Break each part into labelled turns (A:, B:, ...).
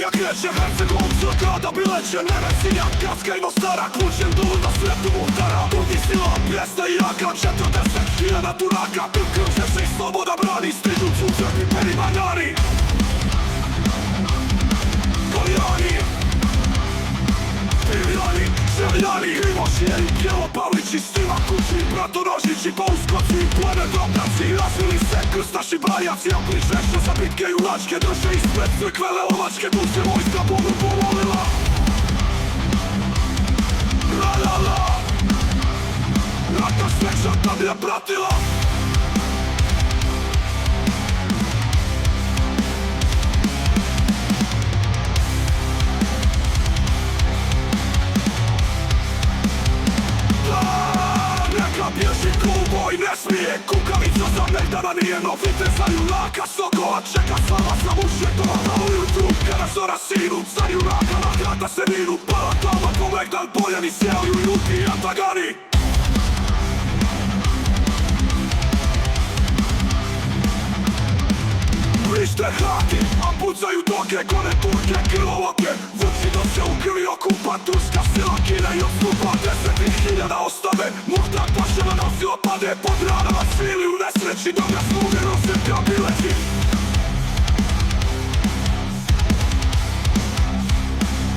A: jak lecie Hercegom blokada bylecie Nemesia, Kaskejno stara Kluczem dół na sleptu Muhtara Drugi sila, piesne i jaka Četro deset hiljada turaka Pilkrom će se i sloboda brani Stižu cučak i perimanjari Koljani Piljani, željani Krivo šijeli, bijelo pavlići Stima kući, bratorožići Pa uskoci, pleme drobnaci Razvili se krstaši brajaci A bliže što za bitke junačke Drže ispred crkve leovačke Duše vojska Bogu pomolila La Rata sveča da bi je pratila Bježi kuboj, ne smije Kukavica za Megdana nije no Viteza junaka Sokola čeka slava sa mušetova Na ujutru kada zora sinu Za junaka na grada se vinu Pala tama ko Megdan Boljani sjeli ljuti i Atagani Vrište hraki, a pucaju doke Kone Turke, krvoke Vuči do se u krvi okupa Turska sila kine i odstupa 10.000 ostave Muhtar pašena nosi opade Pod ranama svili u nesreći Dok ga sluge nose kabileći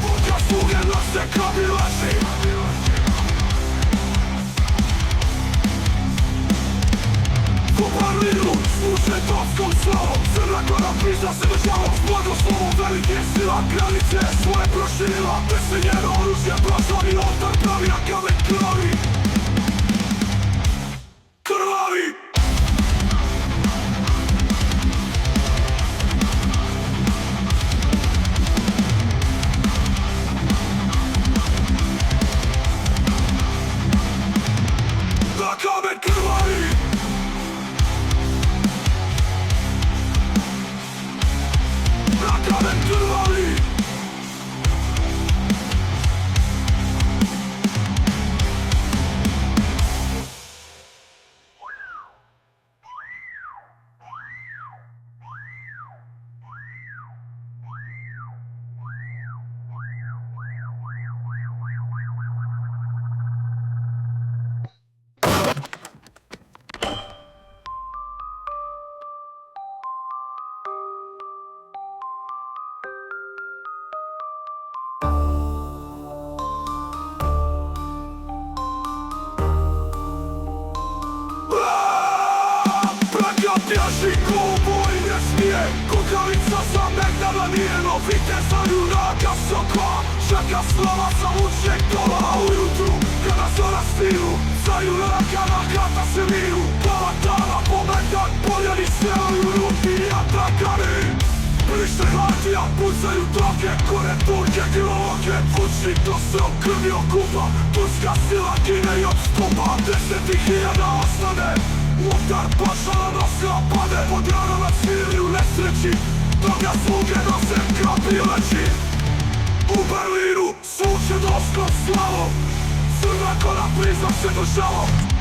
A: Dok ga sluge nose kabileći Po Berlinu služe doskom slavom Crna Gora priza se državom S blagoslovom velike sila Granice svoje proširila Bez se njeno oružje Brazani oltar pravi na kamen krvavi Krvavi Na kamen krvavi Kamen krvavi Bježi kuboj, ne smije Kukavica za Megdana nije no Viteza junaka Sokola čeka slava sa mučnjeg dola A ujutru kada zora stinu Za junaka na grada se vinu Plava dana po Megdan Boljani sjeli ljuti i Atagani Vrište hrati, a pucaju doke Kone Turke, krvoke Vuči do se u krvi okupa Turska sila kine i odstupa 10.000 ostane Muhtar pašala nosi opade Pod ranama svili u nesreći Dok ga sluge nose kabileći U Berlinu služe doskom slavom Crna Gora priza se državom